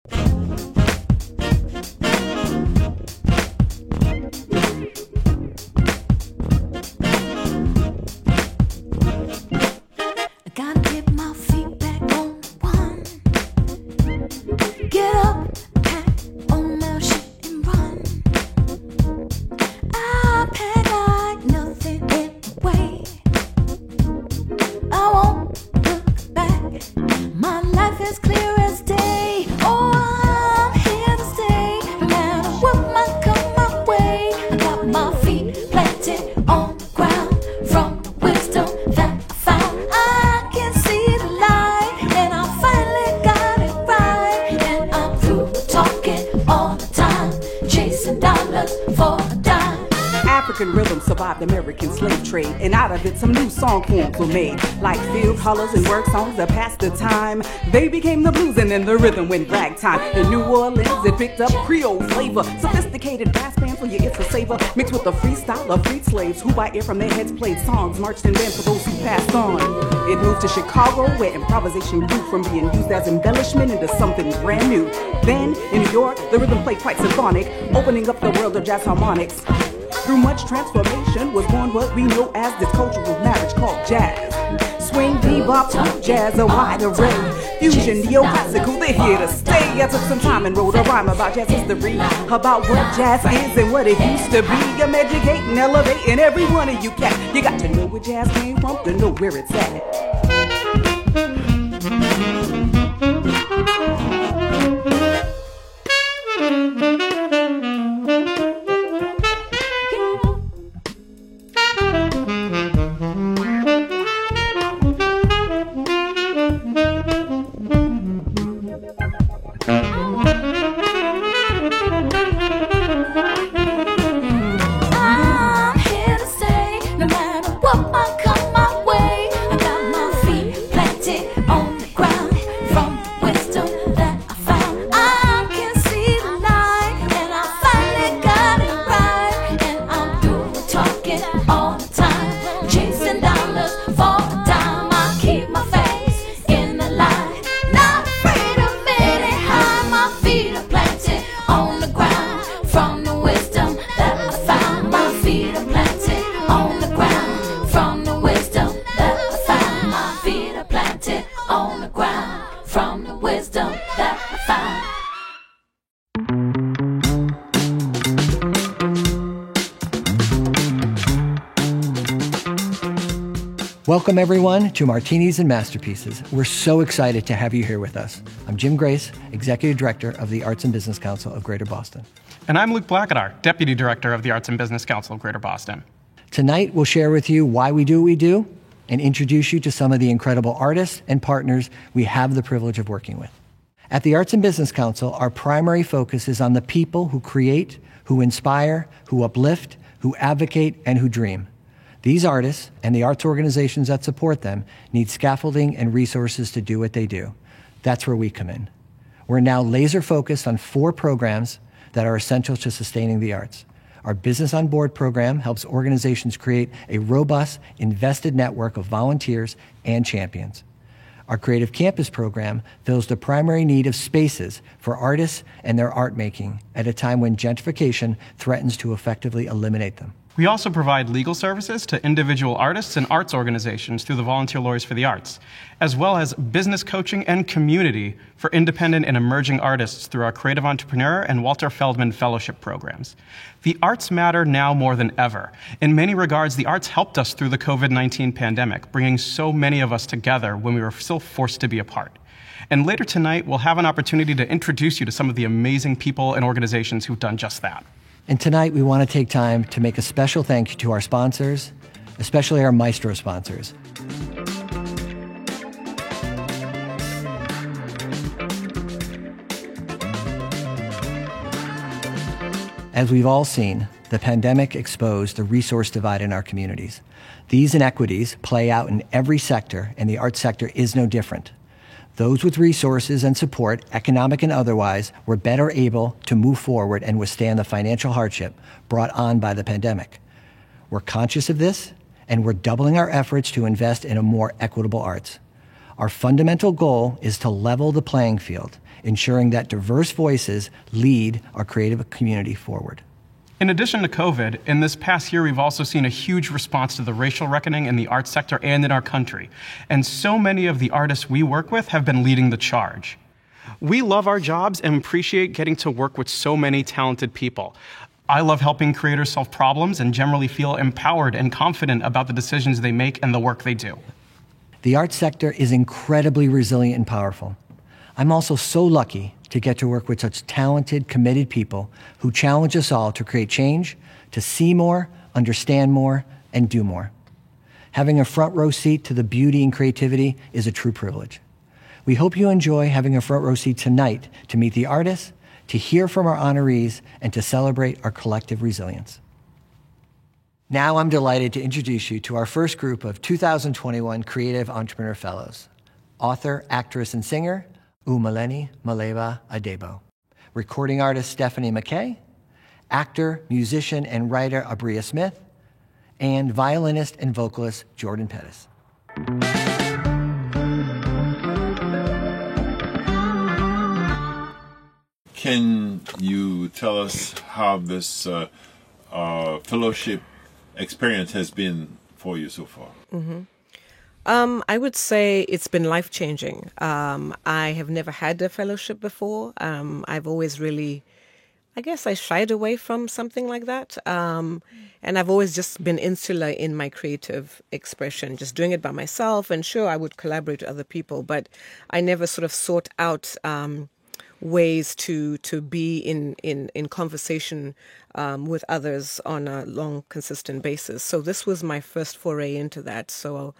Gotta get my feet back on one. Get up, pack on my shit and run. I pack like nothing in the way. I won't look back. My life is clear as day. Oh, I'm here to stay. No matter what might come my way, I got my feet planted on the ground. From the wisdom that I found, I can see the light, and I finally got it right. And I'm through talking all the time, chasing dollars for a dime. African rhythm survived American slave trade, and out of it some new song forms were made, like field colors and work songs that passed the time. They became the blues, and then the rhythm went ragtime. In New Orleans it picked up Creole flavor, sophisticated brass bands for your it's a savor, mixed with the freestyle of freed slaves who by ear from their heads played songs, marched in band for those who passed on. It moved to Chicago, where improvisation grew from being used as embellishment into something brand new. Then in New York the rhythm played quite symphonic, opening up the world of jazz harmonics. Through much transformation was born what we know as this cultural marriage called jazz. Swing, bebop, funk, jazz, a wide array. Fusion, neoclassical, they're here to stay. I took some time and wrote a rhyme about jazz history, about what jazz is and what it used to be. I'm educating, elevating every one of you cats. You got to know where jazz came from to know where it's at. I'm here to stay, no matter what might come my way. I got my feet planted on the ground. From the wisdom that I found, I can see the light, and I finally got it right. And I'm through talking all the time, chasing dollars for a dime. I keep my face in the light, not afraid of any high. My feet are planted on the ground. From the wisdom that I found, my feet are planted on the ground. From the wisdom that I found, my feet are planted on the ground. From the wisdom that I found. Welcome, everyone, to Martinis and Masterpieces. We're so excited to have you here with us. I'm Jim Grace, Executive Director of the Arts and Business Council of Greater Boston. And I'm Luke Blackadar, Deputy Director of the Arts and Business Council of Greater Boston. Tonight, we'll share with you why we do what we do and introduce you to some of the incredible artists and partners we have the privilege of working with. At the Arts and Business Council, our primary focus is on the people who create, who inspire, who uplift, who advocate, and who dream. These artists and the arts organizations that support them need scaffolding and resources to do what they do. That's where we come in. We're now laser focused on 4 programs that are essential to sustaining the arts. Our Business on Board program helps organizations create a robust, invested network of volunteers and champions. Our Creative Campus program fills the primary need of spaces for artists and their art making at a time when gentrification threatens to effectively eliminate them. We also provide legal services to individual artists and arts organizations through the Volunteer Lawyers for the Arts, as well as business coaching and community for independent and emerging artists through our Creative Entrepreneur and Walter Feldman Fellowship programs. The arts matter now more than ever. In many regards, the arts helped us through the COVID-19 pandemic, bringing so many of us together when we were still forced to be apart. And later tonight, we'll have an opportunity to introduce you to some of the amazing people and organizations who've done just that. And tonight, we want to take time to make a special thank you to our sponsors, especially our Maestro sponsors. As we've all seen, the pandemic exposed the resource divide in our communities. These inequities play out in every sector, and the arts sector is no different. Those with resources and support, economic and otherwise, were better able to move forward and withstand the financial hardship brought on by the pandemic. We're conscious of this, and we're doubling our efforts to invest in a more equitable arts. Our fundamental goal is to level the playing field ensuring that diverse voices lead our creative community forward. In addition to COVID, in this past year, we've also seen a huge response to the racial reckoning in the arts sector and in our country. And so many of the artists we work with have been leading the charge. We love our jobs and appreciate getting to work with so many talented people. I love helping creators solve problems and generally feel empowered and confident about the decisions they make and the work they do. The arts sector is incredibly resilient and powerful. I'm also so lucky to get to work with such talented, committed people who challenge us all to create change, to see more, understand more, and do more. Having a front row seat to the beauty and creativity is a true privilege. We hope you enjoy having a front row seat tonight to meet the artists, to hear from our honorees, and to celebrate our collective resilience. Now I'm delighted to introduce you to our first group of 2021 Creative Entrepreneur Fellows, author, actress, and singer, Umaleni Maleba Adebo, recording artist Stephanie McKay, actor, musician, and writer Abria Smith, and violinist and vocalist Jordan Pettis. Can you tell us how this fellowship experience has been for you so far? I would say it's been life-changing. I have never had a fellowship before. I've always really, I guess I shied away from something like that. And I've always just been insular in my creative expression, just doing it by myself. And sure, I would collaborate with other people, but I never sort of sought out ways to be in conversation with others on a long, consistent basis. So this was my first foray into that. So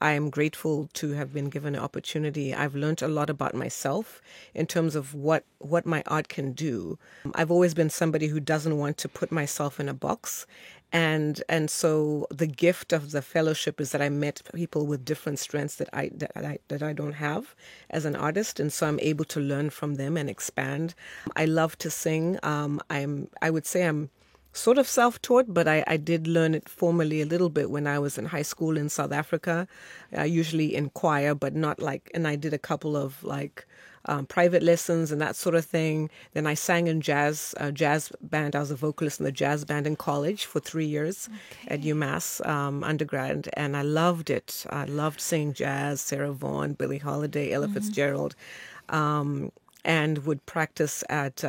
I am grateful to have been given an opportunity. I've learned a lot about myself in terms of what my art can do. I've always been somebody who doesn't want to put myself in a box. And so the gift of the fellowship is that I met people with different strengths that I don't have as an artist, and so I'm able to learn from them and expand. I love to sing. I would say I'm sort of self-taught, but I did learn it formally a little bit when I was in high school in South Africa, usually in choir, but not like, and I did a couple of like private lessons and that sort of thing. Then I sang in jazz band. I was a vocalist in the jazz band in college for 3 years at UMass undergrad, and I loved it. I loved singing jazz, Sarah Vaughan, Billie Holiday, Ella Fitzgerald, and would practice at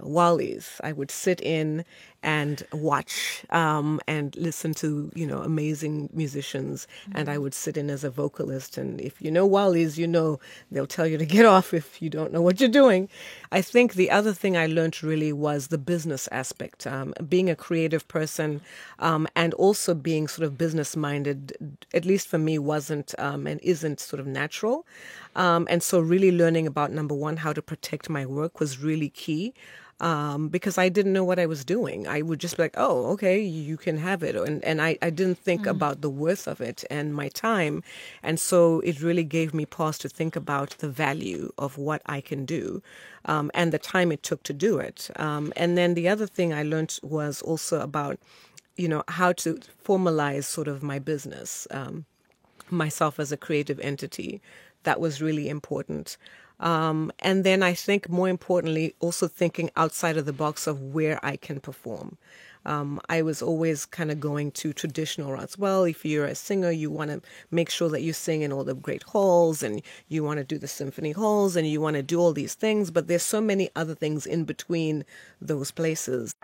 Wally's. I would sit in and watch and listen to, amazing musicians. And I would sit in as a vocalist. And if you know Wally's, they'll tell you to get off if you don't know what you're doing. I think the other thing I learned really was the business aspect, being a creative person and also being sort of business-minded, at least for me, wasn't and isn't sort of natural. And so really learning about, number one, how to protect my work was really key. Because I didn't know what I was doing. I would just be like, oh, okay, you can have it. And I didn't think about the worth of it and my time. And so it really gave me pause to think about the value of what I can do and the time it took to do it. And then the other thing I learned was also about, how to formalize sort of my business, myself as a creative entity. That was really important. And then I think more importantly, also thinking outside of the box of where I can perform. I was always kind of going to traditional routes. Well, if you're a singer, you want to make sure that you sing in all the great halls and you want to do the symphony halls and you want to do all these things. But there's so many other things in between those places.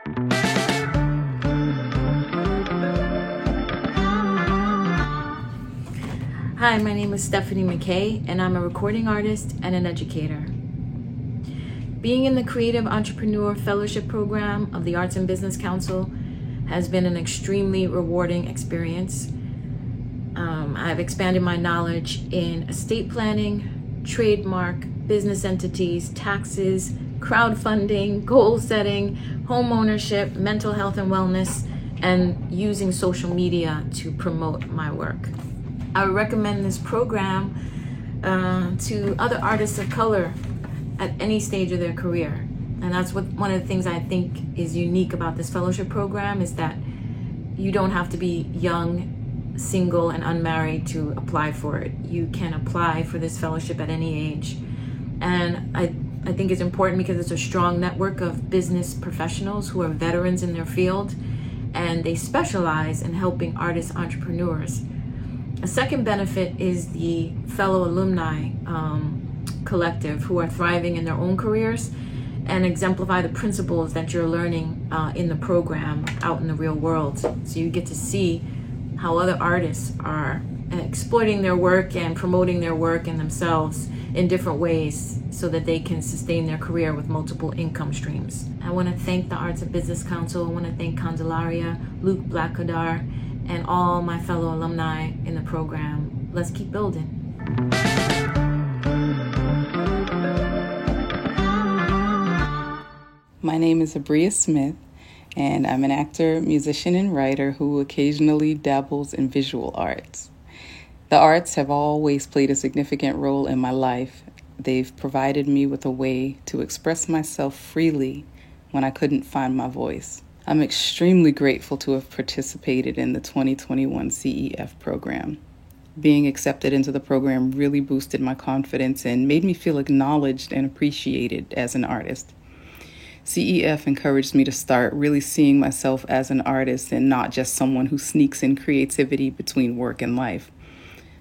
Hi, my name is Stephanie McKay, and I'm a recording artist and an educator. Being in the Creative Entrepreneur Fellowship Program of the Arts and Business Council has been an extremely rewarding experience. I've expanded my knowledge in estate planning, trademark, business entities, taxes, crowdfunding, goal setting, home ownership, mental health and wellness, and using social media to promote my work. I would recommend this program to other artists of color at any stage of their career. And that's one of the things I think is unique about this fellowship program is that you don't have to be young, single, and unmarried to apply for it. You can apply for this fellowship at any age. And I think it's important because it's a strong network of business professionals who are veterans in their field, and they specialize in helping artist entrepreneurs. A second benefit is the fellow alumni collective who are thriving in their own careers and exemplify the principles that you're learning in the program out in the real world. So you get to see how other artists are exploiting their work and promoting their work and themselves in different ways so that they can sustain their career with multiple income streams. I want to thank the Arts and Business Council. I want to thank Candelaria, Luke Blackadar, and all my fellow alumni in the program. Let's keep building. My name is Abria Smith, and I'm an actor, musician, and writer who occasionally dabbles in visual arts. The arts have always played a significant role in my life. They've provided me with a way to express myself freely when I couldn't find my voice. I'm extremely grateful to have participated in the 2021 CEF program. Being accepted into the program really boosted my confidence and made me feel acknowledged and appreciated as an artist. CEF encouraged me to start really seeing myself as an artist and not just someone who sneaks in creativity between work and life.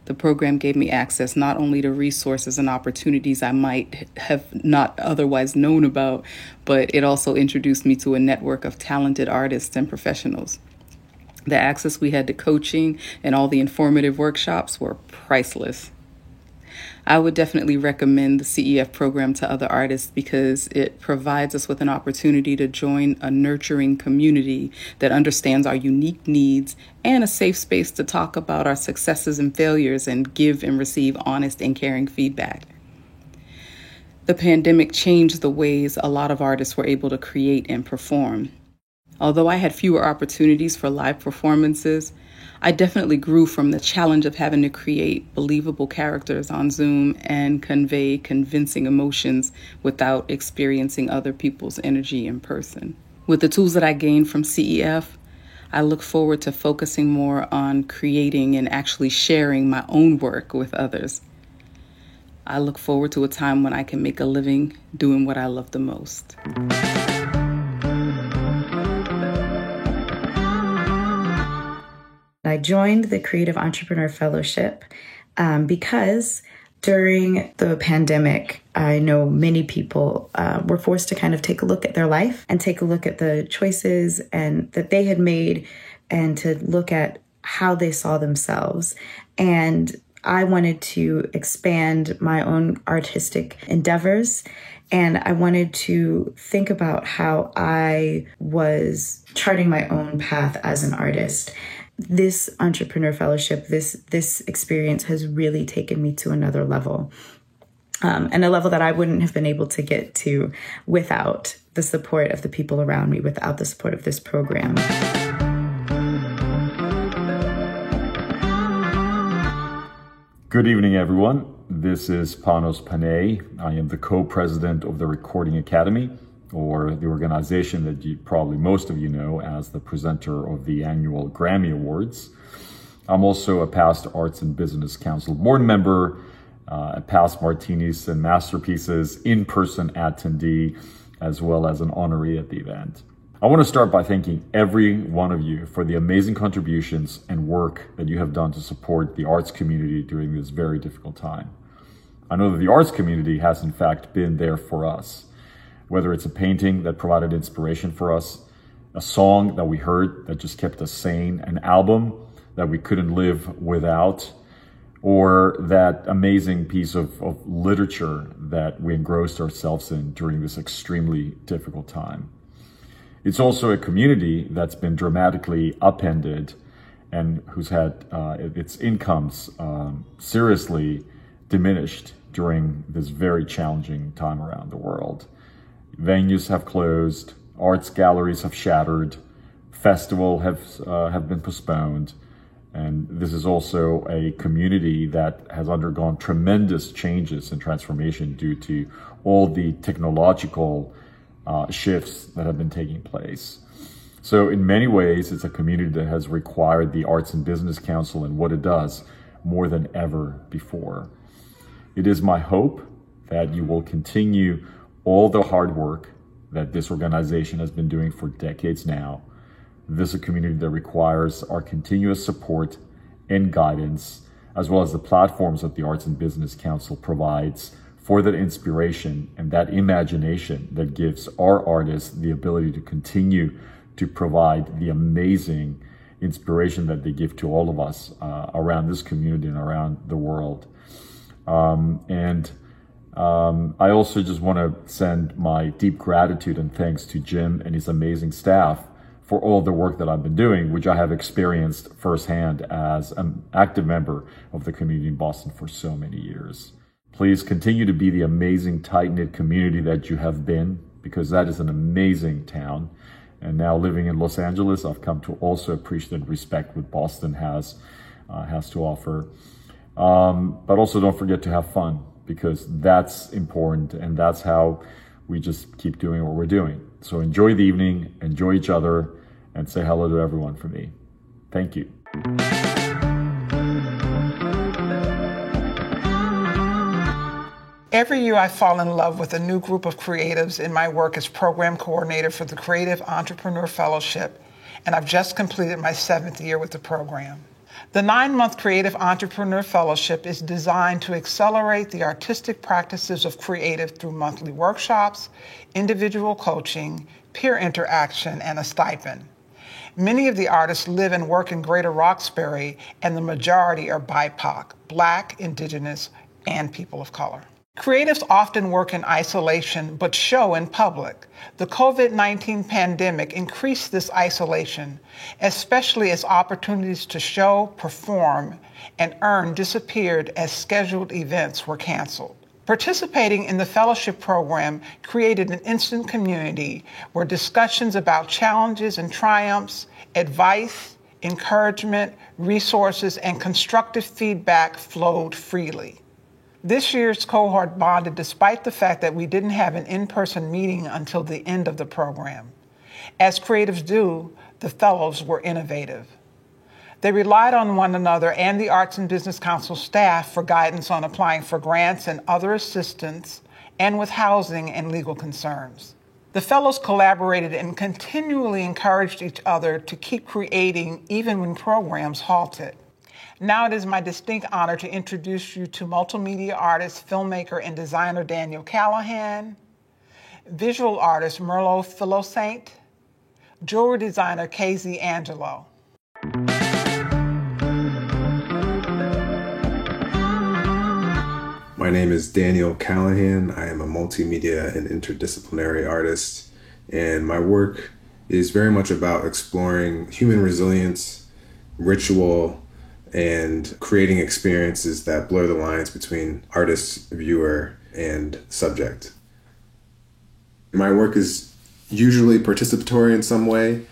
The program gave me access not only to resources and opportunities I might have not otherwise known about, but it also introduced me to a network of talented artists and professionals. The access we had to coaching and all the informative workshops were priceless. I would definitely recommend the CEF program to other artists because it provides us with an opportunity to join a nurturing community that understands our unique needs and a safe space to talk about our successes and failures and give and receive honest and caring feedback. The pandemic changed the ways a lot of artists were able to create and perform. Although I had fewer opportunities for live performances, I definitely grew from the challenge of having to create believable characters on Zoom and convey convincing emotions without experiencing other people's energy in person. With the tools that I gained from CEF, I look forward to focusing more on creating and actually sharing my own work with others. I look forward to a time when I can make a living doing what I love the most. I joined the Creative Entrepreneur Fellowship because during the pandemic, I know many people were forced to kind of take a look at their life and take a look at the choices and that they had made and to look at how they saw themselves. And I wanted to expand my own artistic endeavors. And I wanted to think about how I was charting my own path as an artist. This entrepreneur fellowship, this experience has really taken me to another level, and a level that I wouldn't have been able to get to without the support of the people around me, without the support of this program. Good evening, everyone. This is Panos Panay. I am the co-president of the Recording Academy, or the organization that probably most of you know as the presenter of the annual Grammy Awards. I'm also a past Arts and Business Council board member, a past Martinis and Masterpieces in-person attendee, as well as an honoree at the event. I want to start by thanking every one of you for the amazing contributions and work that you have done to support the arts community during this very difficult time. I know that the arts community has in fact been there for us. Whether it's a painting that provided inspiration for us, a song that we heard that just kept us sane, an album that we couldn't live without, or that amazing piece of literature that we engrossed ourselves in during this extremely difficult time. It's also a community that's been dramatically upended and who's had its incomes seriously diminished during this very challenging time around the world. Venues have closed, arts galleries have shattered, festivals have been postponed, and this is also a community that has undergone tremendous changes and transformation due to all the technological shifts that have been taking place. So in many ways, it's a community that has required the Arts and Business Council and what it does more than ever before. It is my hope that you will continue all the hard work that this organization has been doing for decades now. This is a community that requires our continuous support and guidance, as well as the platforms that the Arts and Business Council provides for that inspiration and that imagination that gives our artists the ability to continue to provide the amazing inspiration that they give to all of us around this community and around the world. I also just want to send my deep gratitude and thanks to Jim and his amazing staff for all the work that I've been doing, which I have experienced firsthand as an active member of the community in Boston for so many years. Please continue to be the amazing tight-knit community that you have been, because that is an amazing town. And now living in Los Angeles, I've come to also appreciate and respect what Boston has to offer. But also don't forget to have fun, because that's important, and that's how we just keep doing what we're doing. So enjoy the evening, enjoy each other, and say hello to everyone from me. Thank you. Every year I fall in love with a new group of creatives in my work as program coordinator for the Creative Entrepreneur Fellowship, and I've just completed my 7th year with the program. The 9-month Creative Entrepreneur Fellowship is designed to accelerate the artistic practices of creative through monthly workshops, individual coaching, peer interaction, and a stipend. Many of the artists live and work in Greater Roxbury, and the majority are BIPOC, Black, Indigenous, and people of color. Creatives often work in isolation but show in public. The COVID-19 pandemic increased this isolation, especially as opportunities to show, perform, and earn disappeared as scheduled events were canceled. Participating in the fellowship program created an instant community where discussions about challenges and triumphs, advice, encouragement, resources, and constructive feedback flowed freely. This year's cohort bonded despite the fact that we didn't have an in-person meeting until the end of the program. As creatives do, the fellows were innovative. They relied on one another and the Arts and Business Council staff for guidance on applying for grants and other assistance, and with housing and legal concerns. The fellows collaborated and continually encouraged each other to keep creating even when programs halted. Now it is my distinct honor to introduce you to multimedia artist, filmmaker, and designer Daniel Callahan, visual artist Merlot Philossaint, jewelry designer KZ Angelo. My name is Daniel Callahan. I am a multimedia and interdisciplinary artist, and my work is very much about exploring human resilience, ritual, and creating experiences that blur the lines between artist, viewer, and subject. My work is usually participatory in some way,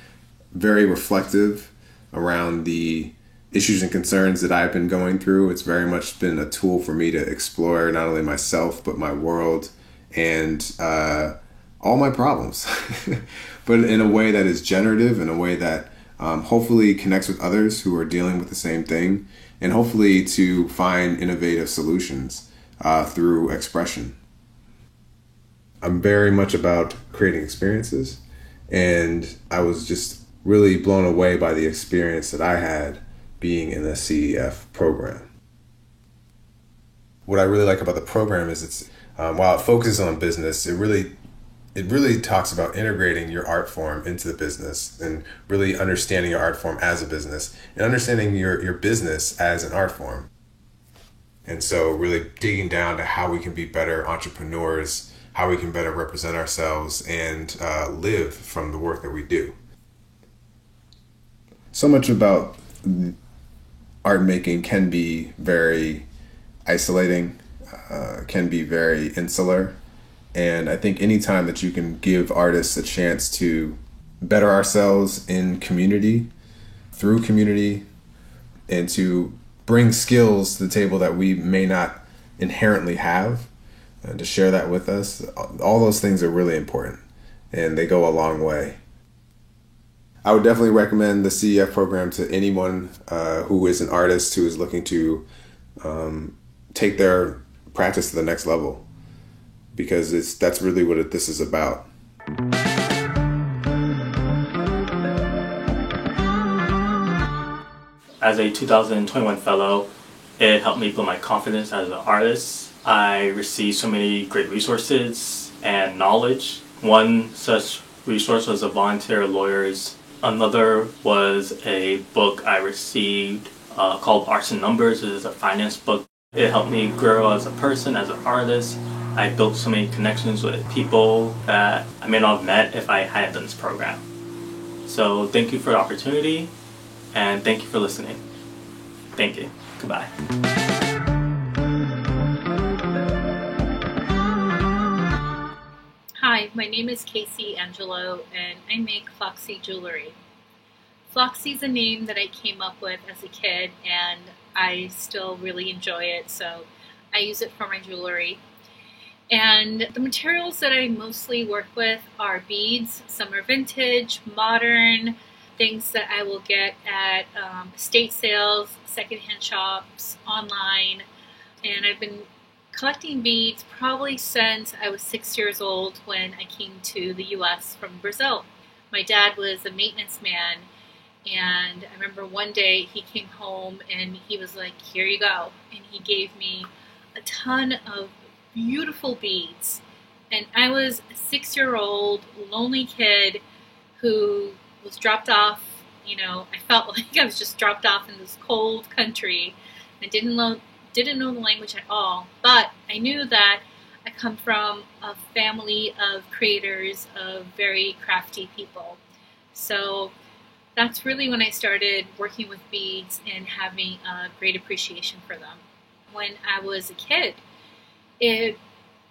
very reflective around the issues and concerns that I've been going through. It's very much been a tool for me to explore not only myself, but my world and all my problems, but in a way that is generative, in a way that hopefully connects with others who are dealing with the same thing, and hopefully to find innovative solutions through expression. I'm very much about creating experiences, and I was just really blown away by the experience that I had being in the CEF program. What I really like about the program is it's while it focuses on business, it really talks about integrating your art form into the business and really understanding your art form as a business and understanding your business as an art form. And so really digging down to how we can be better entrepreneurs, how we can better represent ourselves and live from the work that we do. So much about art making can be very isolating, can be very insular. And I think anytime that you can give artists a chance to better ourselves in community, through community, and to bring skills to the table that we may not inherently have, and to share that with us, all those things are really important, and they go a long way. I would definitely recommend the CEF program to anyone who is an artist who is looking to take their practice to the next level. because that's really what this is about. As a 2021 fellow, it helped me build my confidence as an artist. I received so many great resources and knowledge. One such resource was a volunteer lawyers. Another was a book I received called Arts and Numbers. It is a finance book. It helped me grow as a person, as an artist. I built so many connections with people that I may not have met if I hadn't done this program. So thank you for the opportunity, and thank you for listening. Thank you. Goodbye. Hi, my name is Casey Angelo, and I make Floxy jewelry. Floxy's a name that I came up with as a kid, and I still really enjoy it, so I use it for my jewelry. And the materials that I mostly work with are beads. Some are vintage, modern, things that I will get at estate sales, secondhand shops, online. And I've been collecting beads probably since I was 6 years old when I came to the US from Brazil. My dad was a maintenance man, and I remember one day he came home and he was like, "Here you go." And he gave me a ton of beautiful beads. And I was a 6-year-old lonely kid who was dropped off. You know, I felt like I was just dropped off in this cold country. I didn't know the language at all, but I knew that I come from a family of creators, of very crafty people. So that's really when I started working with beads and having a great appreciation for them. When I was a kid, it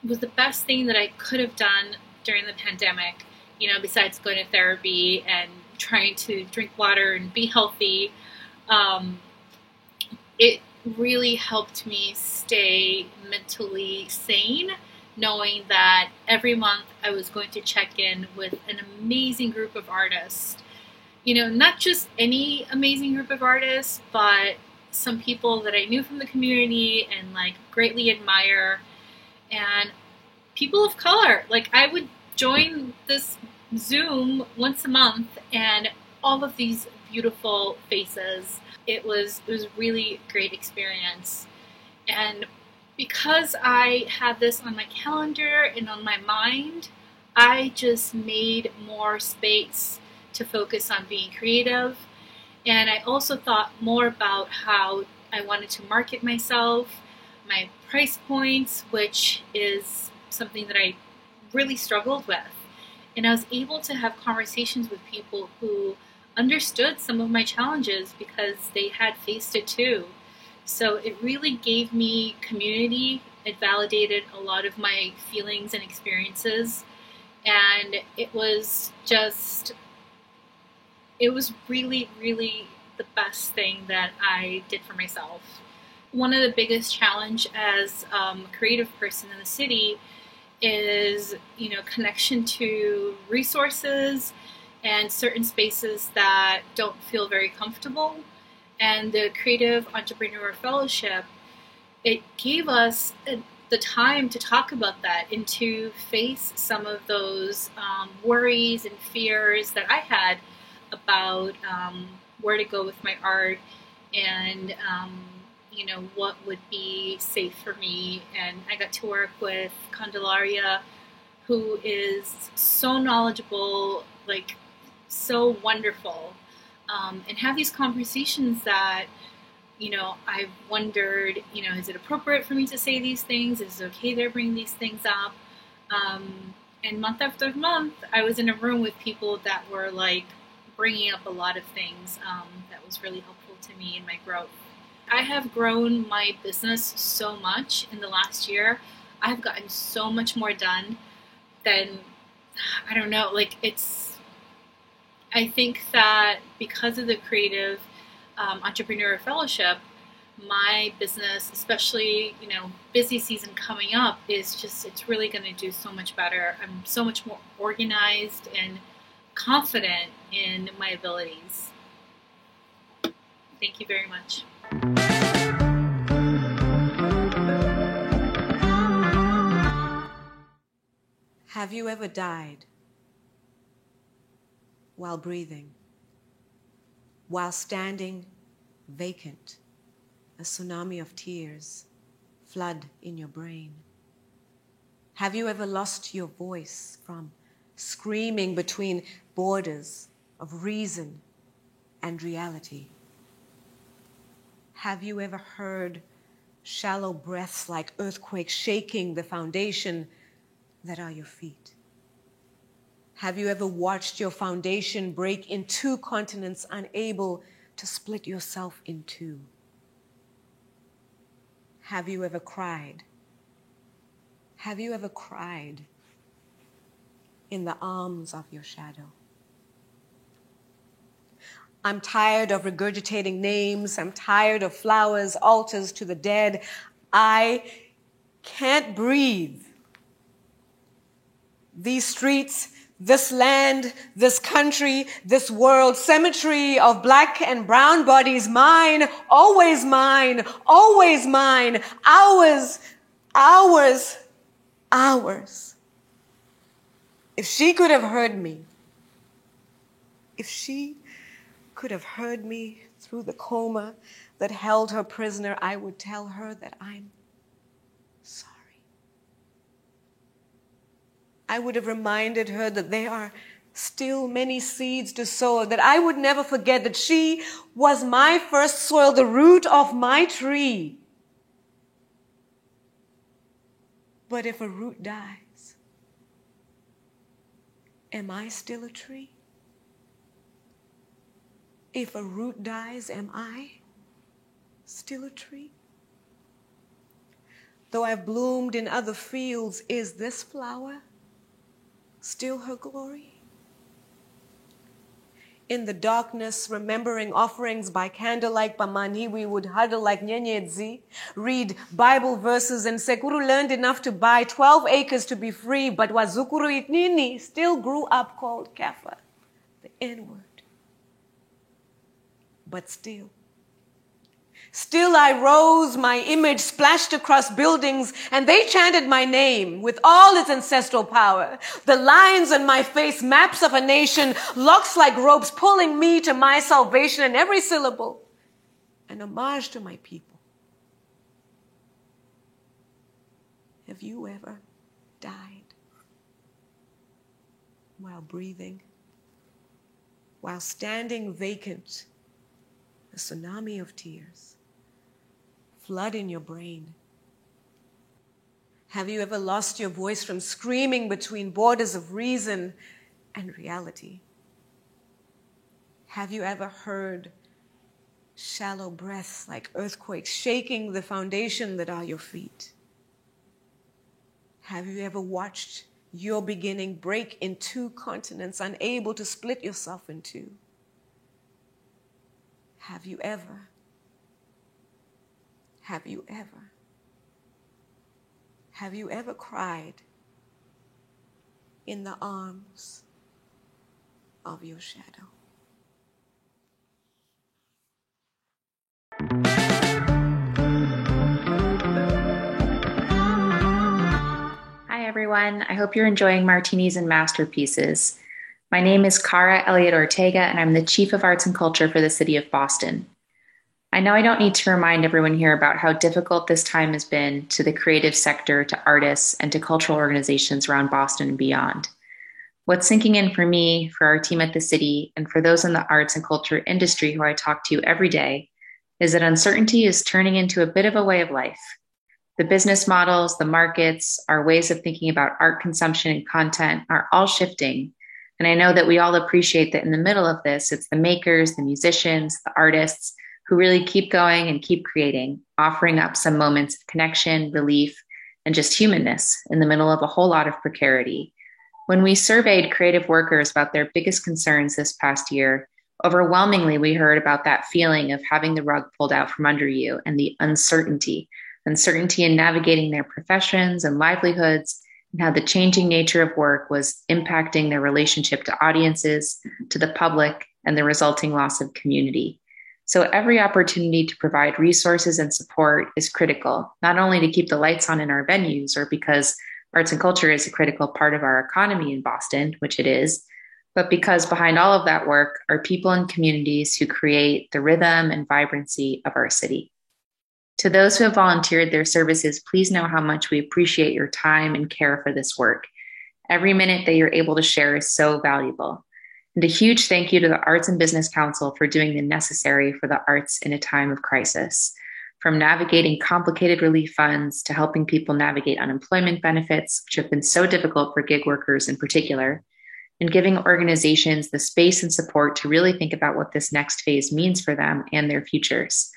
was the best thing that I could have done during the pandemic, you know, besides going to therapy and trying to drink water and be healthy. It really helped me stay mentally sane, knowing that every month I was going to check in with an amazing group of artists. You know, not just any amazing group of artists, but some people that I knew from the community and like greatly admire, and people of color. Like, I would join this Zoom once a month and all of these beautiful faces. It was really a great experience. And because I had this on my calendar and on my mind, I just made more space to focus on being creative. And I also thought more about how I wanted to market myself, my price points, which is something that I really struggled with. And I was able to have conversations with people who understood some of my challenges because they had faced it too. So it really gave me community. It validated a lot of my feelings and experiences. And it was really, really the best thing that I did for myself. One of the biggest challenge as a creative person in the city is, you know, connection to resources and certain spaces that don't feel very comfortable. And the Creative Entrepreneur Fellowship, it gave us the time to talk about that and to face some of those worries and fears that I had about where to go with my art and you know, what would be safe for me. And I got to work with Candelaria, who is so knowledgeable, like so wonderful, and have these conversations that, you know, I've wondered, you know, is it appropriate for me to say these things? Is it okay to bring these things up? And month after month, I was in a room with people that were like bringing up a lot of things that was really helpful to me in my growth. I have grown my business so much in the last year. I've gotten so much more done than, I don't know, like I think that because of the Creative Entrepreneur Fellowship, my business, especially, you know, busy season coming up, it's really going to do so much better. I'm so much more organized and confident in my abilities. Thank you very much. Have you ever died while breathing, while standing vacant, a tsunami of tears flood in your brain? Have you ever lost your voice from screaming between borders of reason and reality? Have you ever heard shallow breaths like earthquakes shaking the foundation that are your feet? Have you ever watched your foundation break in two continents, unable to split yourself in two? Have you ever cried? Have you ever cried in the arms of your shadow? I'm tired of regurgitating names. I'm tired of flowers, altars to the dead. I can't breathe. These streets, this land, this country, this world, cemetery of black and brown bodies, mine, always mine, always mine, ours, ours, ours. If she could have heard me, if she could have heard me through the coma that held her prisoner, I would tell her that I'm sorry. I would have reminded her that there are still many seeds to sow, that I would never forget that she was my first soil, the root of my tree. But if a root dies, am I still a tree? If a root dies, am I still a tree? Though I've bloomed in other fields, is this flower still her glory? In the darkness, remembering offerings by candlelight, Pamani, we would huddle like Nyenyedzi, read Bible verses, and Sekuru learned enough to buy 12 acres to be free, but Wazukuru Itnini still grew up called Kafa, the N-word. But still I rose, my image splashed across buildings, and they chanted my name with all its ancestral power. The lines on my face, maps of a nation, locks like ropes pulling me to my salvation, and every syllable an homage to my people. Have you ever died while breathing, while standing vacant? A tsunami of tears flood in your brain. Have you ever lost your voice from screaming between borders of reason and reality? Have you ever heard shallow breaths like earthquakes shaking the foundation that are your feet? Have you ever watched your beginning break in two continents, unable to split yourself in two? Have you ever cried in the arms of your shadow? Hi, everyone. I hope you're enjoying Martinis and Masterpieces. My name is Cara Elliott Ortega, and I'm the Chief of Arts and Culture for the City of Boston. I know I don't need to remind everyone here about how difficult this time has been to the creative sector, to artists, and to cultural organizations around Boston and beyond. What's sinking in for me, for our team at the city, and for those in the arts and culture industry who I talk to every day, is that uncertainty is turning into a bit of a way of life. The business models, the markets, our ways of thinking about art consumption and content are all shifting. And I know that we all appreciate that in the middle of this, it's the makers, the musicians, the artists who really keep going and keep creating, offering up some moments of connection, relief, and just humanness in the middle of a whole lot of precarity. When we surveyed creative workers about their biggest concerns this past year, overwhelmingly we heard about that feeling of having the rug pulled out from under you and the uncertainty in navigating their professions and livelihoods, and how the changing nature of work was impacting their relationship to audiences, to the public, and the resulting loss of community. So every opportunity to provide resources and support is critical, not only to keep the lights on in our venues or because Arts and culture is a critical part of our economy in Boston, which it is, but because behind all of that work are people and communities who create the rhythm and vibrancy of our city. To those who have volunteered their services, please know how much we appreciate your time and care for this work. Every minute that you're able to share is so valuable. And a huge thank you to the Arts and Business Council for doing the necessary for the arts in a time of crisis. From navigating complicated relief funds to helping people navigate unemployment benefits, which have been so difficult for gig workers in particular, and giving organizations the space and support to really think about what this next phase means for them and their futures.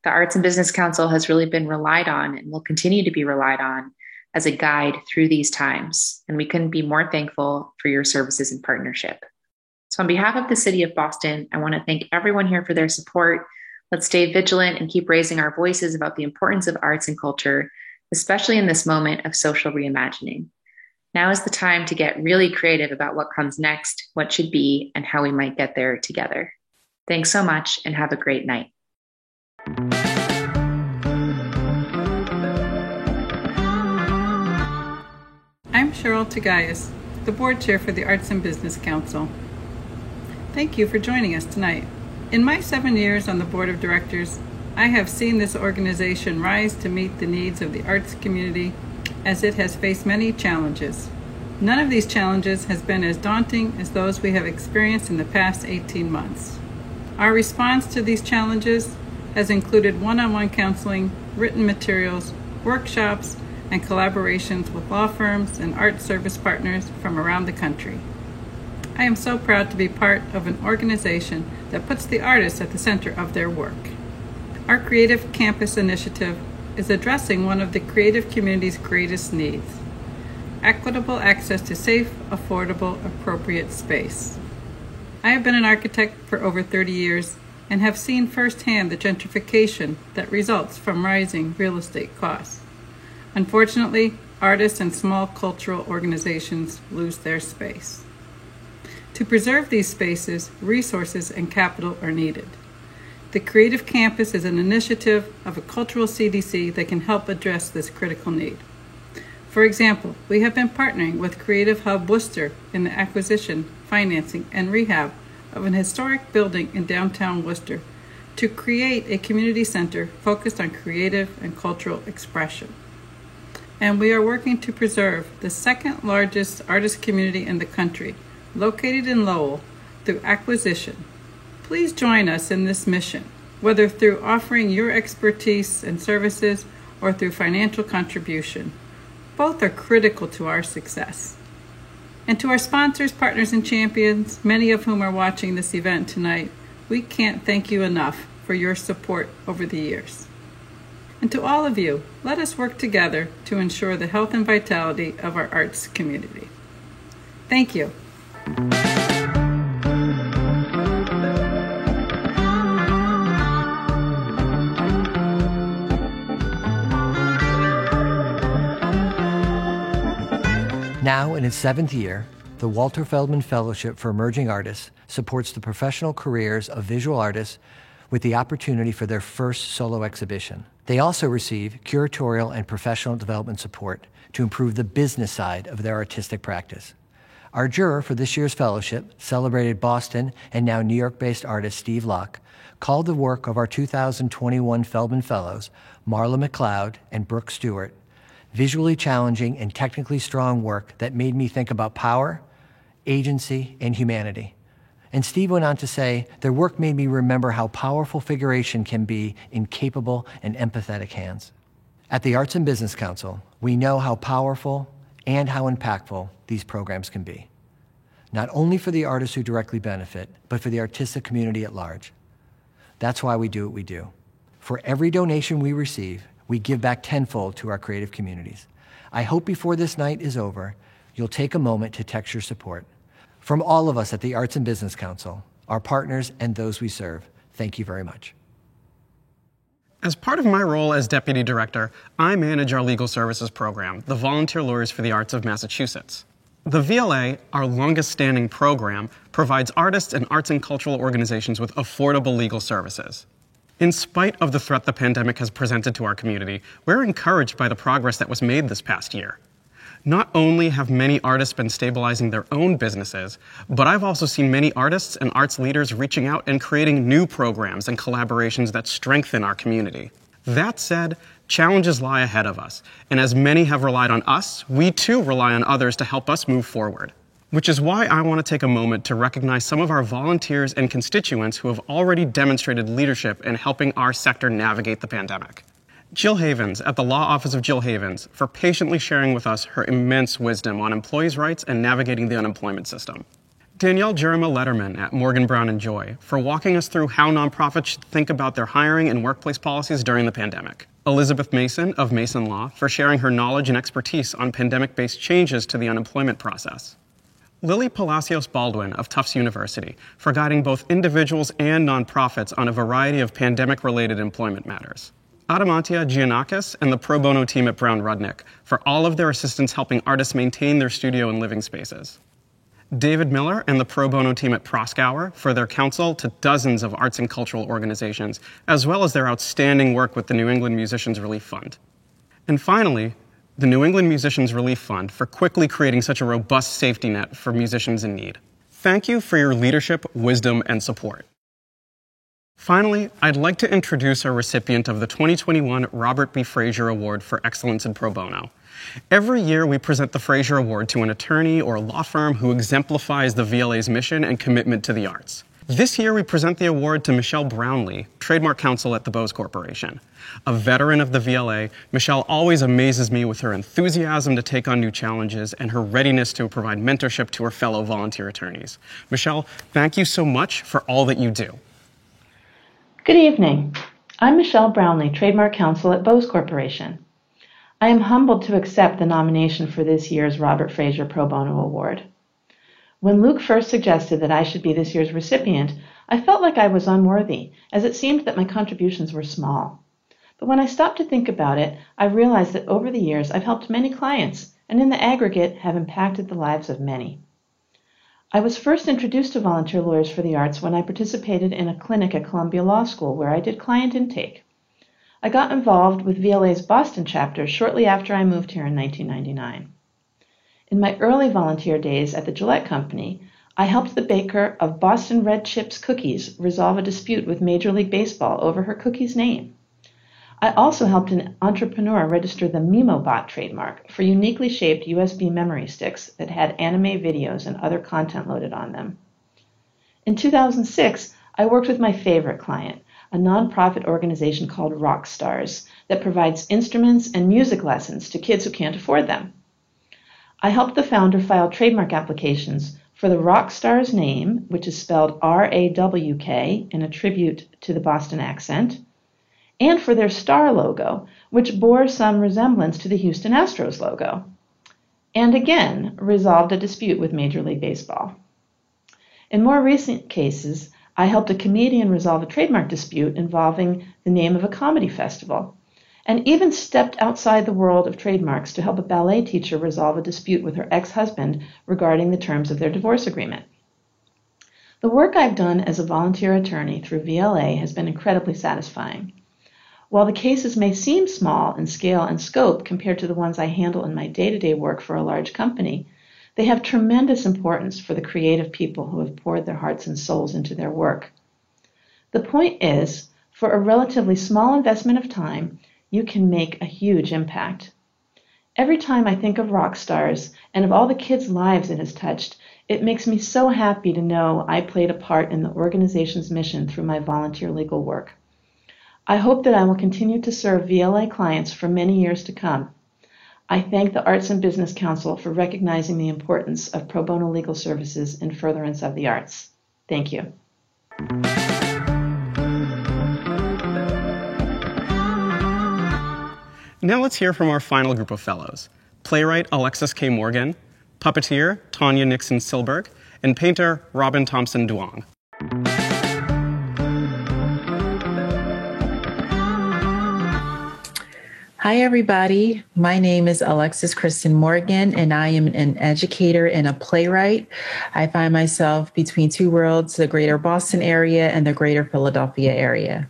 The Arts and Business Council has really been relied on and will continue to be relied on as a guide through these times, and we couldn't be more thankful for your services and partnership. So on behalf of the City of Boston, I want to thank everyone here for their support. Let's stay vigilant and keep raising our voices about the importance of arts and culture, especially in this moment of social reimagining. Now is the time to get really creative about what comes next, what should be, and how we might get there together. Thanks so much and have a great night. I'm Cheryl Tagayas, the Board Chair for the Arts and Business Council. Thank you for joining us tonight. In my 7 years on the Board of Directors, I have seen this organization rise to meet the needs of the arts community as it has faced many challenges. None of these challenges has been as daunting as those we have experienced in the past 18 months. Our response to these challenges has included one-on-one counseling, written materials, workshops, and collaborations with law firms and art service partners from around the country. I am so proud to be part of an organization that puts the artists at the center of their work. Our Creative Campus initiative is addressing one of the creative community's greatest needs: equitable access to safe, affordable, appropriate space. I have been an architect for over 30 years and have seen firsthand the gentrification that results from rising real estate costs. Unfortunately, artists and small cultural organizations lose their space. To preserve these spaces, resources and capital are needed. The Creative Campus is an initiative of a cultural CDC that can help address this critical need. For example, we have been partnering with Creative Hub Worcester in the acquisition, financing, and rehab of an historic building in downtown Worcester to create a community center focused on creative and cultural expression. And we are working to preserve the second largest artist community in the country, located in Lowell, through acquisition. Please join us in this mission, whether through offering your expertise and services or through financial contribution. Both are critical to our success. And to our sponsors, partners, and champions, many of whom are watching this event tonight, we can't thank you enough for your support over the years. And to all of you, let us work together to ensure the health and vitality of our arts community. Thank you. Now, in its 7th year, the Walter Feldman Fellowship for Emerging Artists supports the professional careers of visual artists with the opportunity for their first solo exhibition. They also receive curatorial and professional development support to improve the business side of their artistic practice. Our juror for this year's fellowship, celebrated Boston and now New York-based artist Steve Locke, called the work of our 2021 Feldman Fellows, Marla McLeod and Brooke Stewart, visually challenging and technically strong work that made me think about power, agency, and humanity. And Steve went on to say, their work made me remember how powerful figuration can be in capable and empathetic hands. At the Arts and Business Council, we know how powerful and how impactful these programs can be, not only for the artists who directly benefit, but for the artistic community at large. That's why we do what we do. For every donation we receive, we give back tenfold to our creative communities. I hope before this night is over, you'll take a moment to text your support. From all of us at the Arts and Business Council, our partners and those we serve, thank you very much. As part of my role as Deputy Director, I manage our legal services program, the Volunteer Lawyers for the Arts of Massachusetts. The VLA, our longest-standing program, provides artists and arts and cultural organizations with affordable legal services. In spite of the threat the pandemic has presented to our community, we're encouraged by the progress that was made this past year. Not only have many artists been stabilizing their own businesses, but I've also seen many artists and arts leaders reaching out and creating new programs and collaborations that strengthen our community. That said, challenges lie ahead of us, and as many have relied on us, we too rely on others to help us move forward. Which is why I want to take a moment to recognize some of our volunteers and constituents who have already demonstrated leadership in helping our sector navigate the pandemic. Jill Havens at the Law Office of Jill Havens for patiently sharing with us her immense wisdom on employees' rights and navigating the unemployment system. Danielle Jerima Letterman at Morgan Brown & Joy for walking us through how nonprofits should think about their hiring and workplace policies during the pandemic. Elizabeth Mason of Mason Law for sharing her knowledge and expertise on pandemic-based changes to the unemployment process. Lily Palacios Baldwin of Tufts University for guiding both individuals and nonprofits on a variety of pandemic-related employment matters. Adamantia Giannakis and the pro bono team at Brown Rudnick for all of their assistance helping artists maintain their studio and living spaces. David Miller and the pro bono team at Proskauer for their counsel to dozens of arts and cultural organizations, as well as their outstanding work with the New England Musicians Relief Fund. And finally, the New England Musicians Relief Fund for quickly creating such a robust safety net for musicians in need. Thank you for your leadership, wisdom, and support. Finally, I'd like to introduce our recipient of the 2021 Robert B. Frazier Award for Excellence in Pro Bono. Every year, we present the Frazier Award to an attorney or law firm who exemplifies the VLA's mission and commitment to the arts. This year, we present the award to Michelle Brownlee, trademark counsel at the Bose Corporation. A veteran of the VLA, Michelle always amazes me with her enthusiasm to take on new challenges and her readiness to provide mentorship to her fellow volunteer attorneys. Michelle, thank you so much for all that you do. Good evening. I'm Michelle Brownlee, trademark counsel at Bose Corporation. I am humbled to accept the nomination for this year's Robert Frazier Pro Bono Award. When Luke first suggested that I should be this year's recipient, I felt like I was unworthy, as it seemed that my contributions were small. But when I stopped to think about it, I realized that over the years I've helped many clients, and in the aggregate have impacted the lives of many. I was first introduced to Volunteer Lawyers for the Arts when I participated in a clinic at Columbia Law School where I did client intake. I got involved with VLA's Boston chapter shortly after I moved here in 1999. In my early volunteer days at the Gillette Company, I helped the baker of Boston Red Chips cookies resolve a dispute with Major League Baseball over her cookie's name. I also helped an entrepreneur register the MemoBot trademark for uniquely shaped USB memory sticks that had anime videos and other content loaded on them. In 2006, I worked with my favorite client, a nonprofit organization called Rockstars that provides instruments and music lessons to kids who can't afford them. I helped the founder file trademark applications for the Rockstars name, which is spelled R-A-W-K in a tribute to the Boston accent, and for their star logo, which bore some resemblance to the Houston Astros logo, and again resolved a dispute with Major League Baseball. In more recent cases, I helped a comedian resolve a trademark dispute involving the name of a comedy festival, and even stepped outside the world of trademarks to help a ballet teacher resolve a dispute with her ex-husband regarding the terms of their divorce agreement. The work I've done as a volunteer attorney through VLA has been incredibly satisfying. While the cases may seem small in scale and scope compared to the ones I handle in my day-to-day work for a large company, they have tremendous importance for the creative people who have poured their hearts and souls into their work. The point is, for a relatively small investment of time, you can make a huge impact. Every time I think of Rockstars and of all the kids' lives it has touched, it makes me so happy to know I played a part in the organization's mission through my volunteer legal work. I hope that I will continue to serve VLA clients for many years to come. I thank the Arts and Business Council for recognizing the importance of pro bono legal services in furtherance of the arts. Thank you. Now let's hear from our final group of fellows, playwright Alexis K. Morgan, puppeteer Tanya Nixon Silberg, and painter Robin Thompson Duong. Hi, everybody. My name is Alexis Kristen Morgan, and I am an educator and a playwright. I find myself between two worlds, the greater Boston area and the greater Philadelphia area.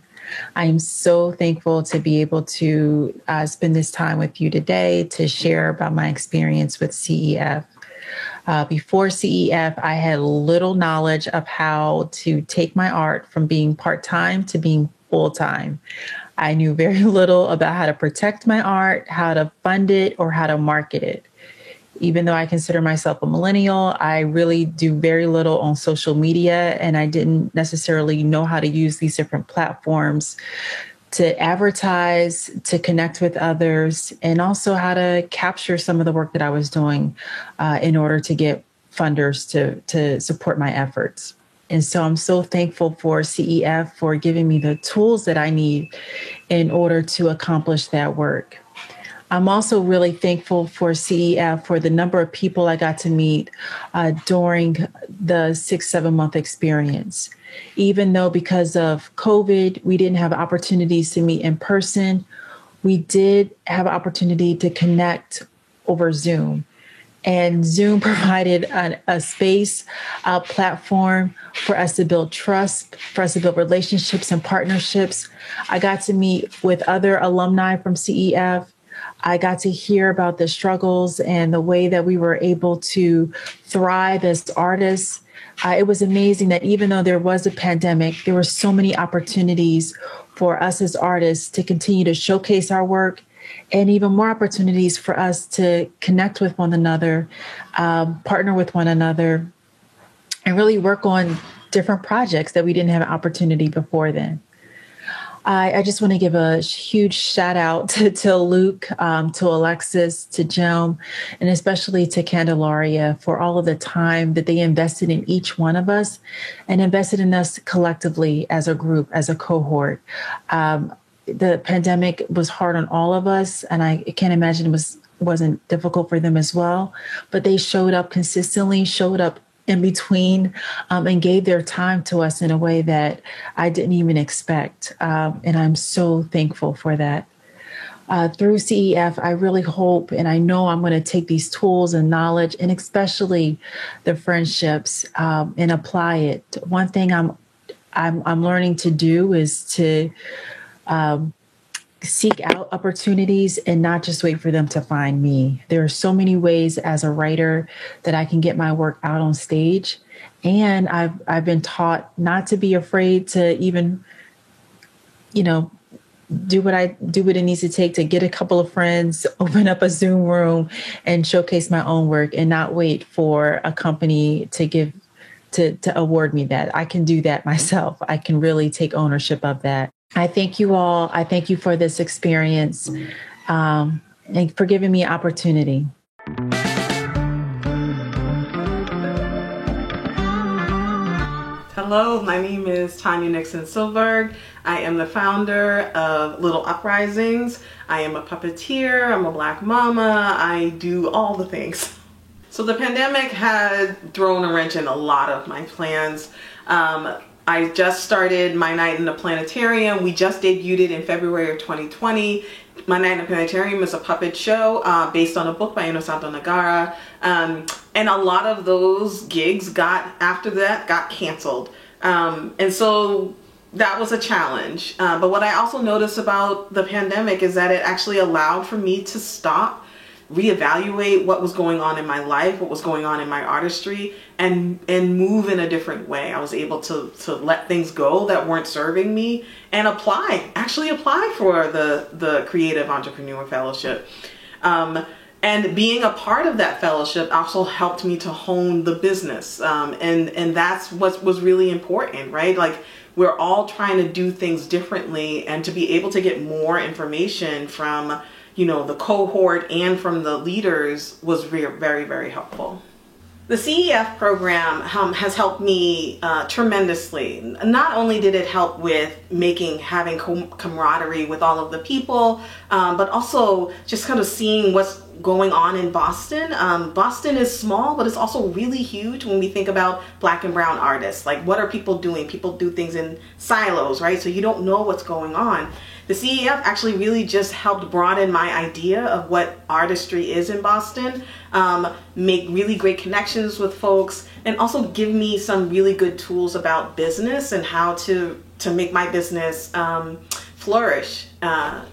I am so thankful to be able to spend this time with you today to share about my experience with CEF. Before CEF, I had little knowledge of how to take my art from being part-time to being full-time. I knew very little about how to protect my art, how to fund it, or how to market it. Even though I consider myself a millennial, I really do very little on social media, and I didn't necessarily know how to use these different platforms to advertise, to connect with others, and also how to capture some of the work that I was doing in order to get funders to support my efforts. And so I'm so thankful for CEF for giving me the tools that I need in order to accomplish that work. I'm also really thankful for CEF for the number of people I got to meet during the 6-7 month experience. Even though because of COVID, we didn't have opportunities to meet in person, we did have opportunity to connect over Zoom. And Zoom provided a space, a platform for us to build trust, for us to build relationships and partnerships. I got to meet with other alumni from CEF. I got to hear about the struggles and the way that we were able to thrive as artists. It was amazing that even though there was a pandemic, there were so many opportunities for us as artists to continue to showcase our work, and even more opportunities for us to connect with one another, partner with one another, and really work on different projects that we didn't have an opportunity before then. I just want to give a huge shout out to Luke, to Alexis, to Jim, and especially to Candelaria for all of the time that they invested in each one of us and invested in us collectively as a group, as a cohort. The pandemic was hard on all of us, and I can't imagine it wasn't difficult for them as well, but they showed up consistently, showed up in between, and gave their time to us in a way that I didn't even expect. And I'm so thankful for that. Through CEF, I really hope, and I know I'm going to take these tools and knowledge, and especially the friendships, and apply it. One thing I'm learning to do is to seek out opportunities and not just wait for them to find me. There are so many ways as a writer that I can get my work out on stage. And I've been taught not to be afraid to even, do what it needs to take to get a couple of friends, open up a Zoom room and showcase my own work and not wait for a company to award me that. I can do that myself. I can really take ownership of that. I thank you all. I thank you for this experience, and for giving me an opportunity. Hello, my name is Tanya Nixon Silberg. I am the founder of Little Uprisings. I am a puppeteer. I'm a Black mama. I do all the things. So the pandemic had thrown a wrench in a lot of my plans. I just started My Night in the Planetarium. We just debuted it in February of 2020. My Night in the Planetarium is a puppet show based on a book by Inosanto Nagara. And a lot of those gigs after that got canceled. And so that was a challenge. But what I also noticed about the pandemic is that it actually allowed for me to stop, reevaluate what was going on in my life, what was going on in my artistry, and move in a different way. I was able to let things go that weren't serving me and actually apply for the Creative Entrepreneur Fellowship. And being a part of that fellowship also helped me to hone the business. And that's what was really important, right? Like, we're all trying to do things differently, and to be able to get more information from the cohort and from the leaders was very, very helpful. The CEF program has helped me tremendously. Not only did it help with having camaraderie with all of the people, but also just kind of seeing going on in Boston. Boston is small, but it's also really huge when we think about Black and brown artists. Like, what are people doing? People do things in silos, right? So you don't know what's going on. The CEF actually really just helped broaden my idea of what artistry is in Boston, make really great connections with folks, and also give me some really good tools about business and how to make my business flourish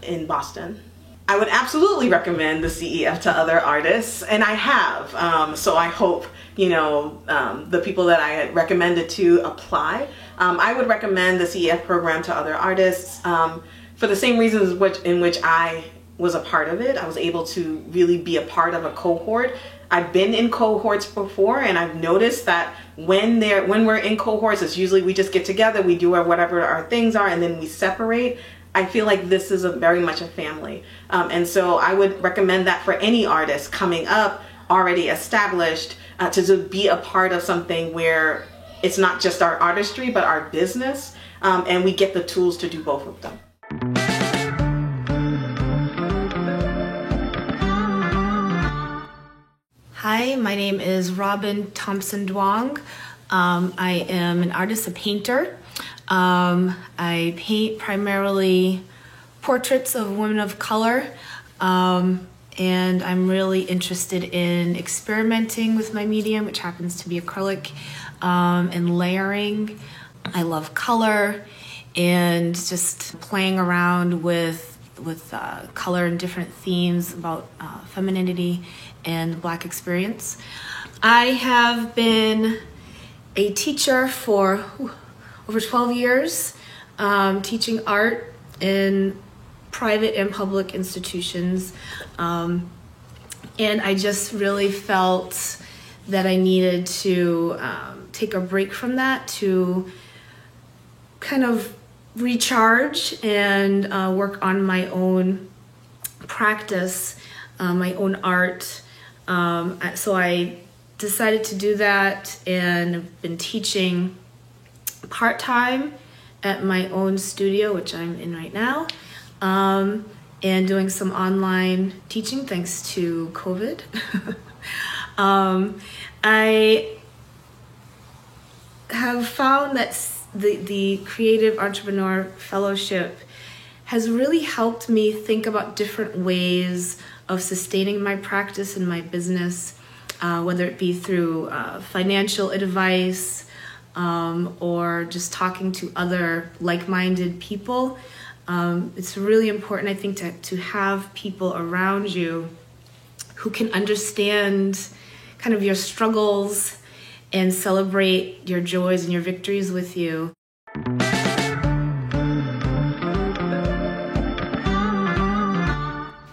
in Boston. I would absolutely recommend the CEF to other artists, and I have. So I hope, the people that I had recommended to apply. I would recommend the CEF program to other artists for the same reasons in which I was a part of it. I was able to really be a part of a cohort. I've been in cohorts before, and I've noticed that when we're in cohorts, it's usually we just get together, we do whatever our things are, and then we separate. I feel like this is very much a family. And so I would recommend that for any artist coming up, already established, to be a part of something where it's not just our artistry, but our business, and we get the tools to do both of them. Hi, my name is Robin Thompson Duong. I am an artist, a painter. I paint primarily portraits of women of color, and I'm really interested in experimenting with my medium, which happens to be acrylic, and layering. I love color and just playing around with color and different themes about femininity and Black experience. I have been a teacher for over 12 years, teaching art in private and public institutions. And I just really felt that I needed to take a break from that to kind of recharge and work on my own practice, my own art. So I decided to do that, and I've been teaching part-time at my own studio, which I'm in right now, and doing some online teaching thanks to COVID. I have found that the Creative Entrepreneur Fellowship has really helped me think about different ways of sustaining my practice and my business, whether it be through financial advice, or just talking to other like-minded people. It's really important, I think, to have people around you who can understand kind of your struggles and celebrate your joys and your victories with you.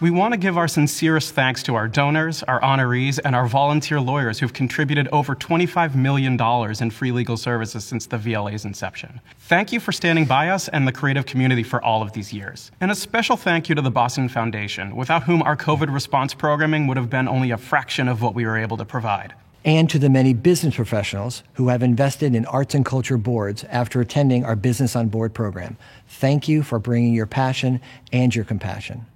We want to give our sincerest thanks to our donors, our honorees, and our volunteer lawyers who've contributed over $25 million in free legal services since the VLA's inception. Thank you for standing by us and the creative community for all of these years. And a special thank you to the Boston Foundation, without whom our COVID response programming would have been only a fraction of what we were able to provide. And to the many business professionals who have invested in arts and culture boards after attending our Business on Board program. Thank you for bringing your passion and your compassion.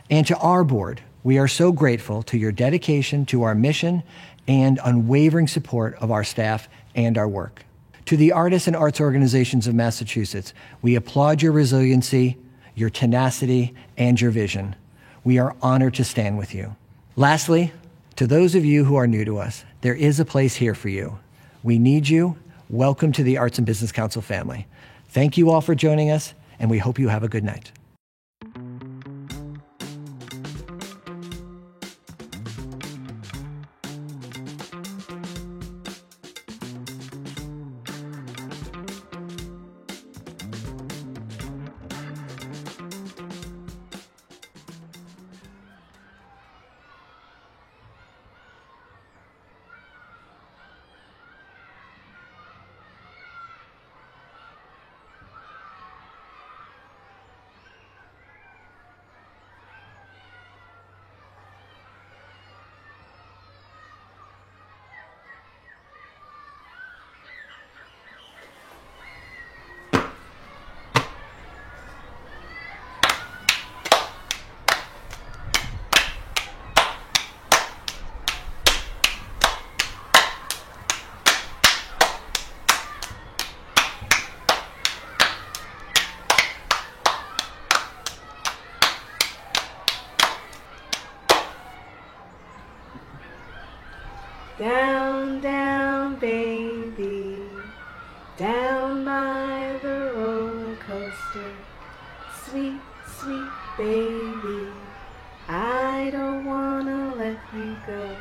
And to our board, we are so grateful to your dedication to our mission and unwavering support of our staff and our work. To the artists and arts organizations of Massachusetts, we applaud your resiliency, your tenacity, and your vision. We are honored to stand with you. Lastly, to those of you who are new to us, there is a place here for you. We need you. Welcome to the Arts and Business Council family. Thank you all for joining us, and we hope you have a good night. Down, down, baby, down by the roller coaster. Sweet, sweet baby, I don't wanna let you go.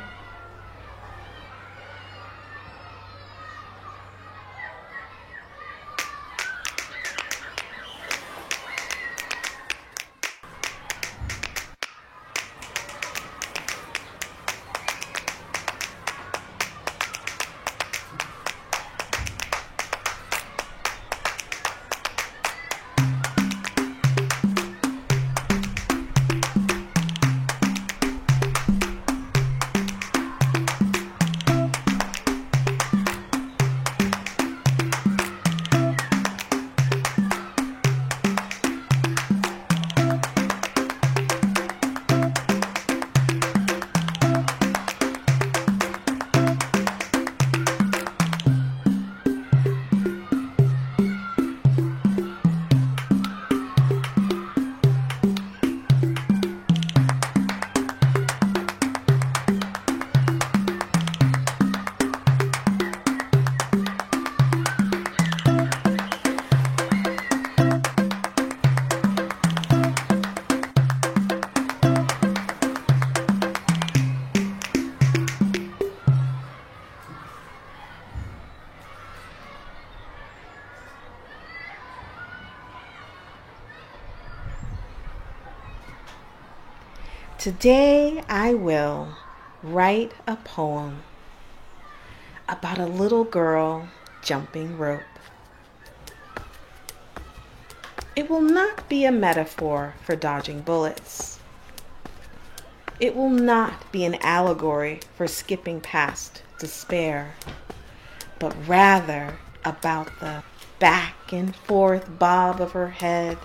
Today I will write a poem about a little girl jumping rope. It will not be a metaphor for dodging bullets. It will not be an allegory for skipping past despair, but rather about the back and forth bob of her head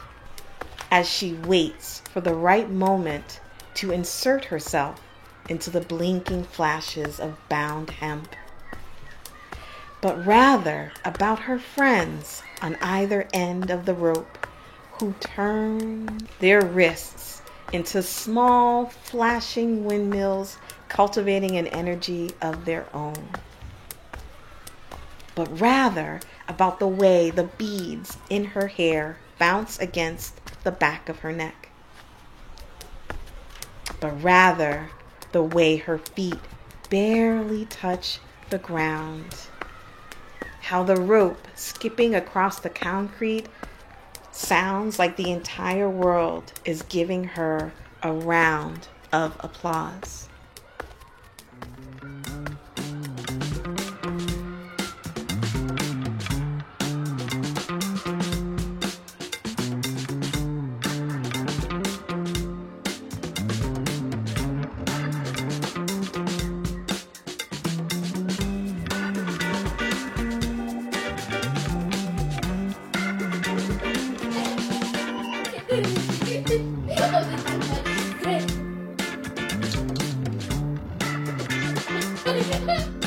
as she waits for the right moment to insert herself into the blinking flashes of bound hemp, but rather about her friends on either end of the rope who turn their wrists into small flashing windmills, cultivating an energy of their own, but rather about the way the beads in her hair bounce against the back of her neck, but rather the way her feet barely touch the ground. How the rope skipping across the concrete sounds like the entire world is giving her a round of applause. Great.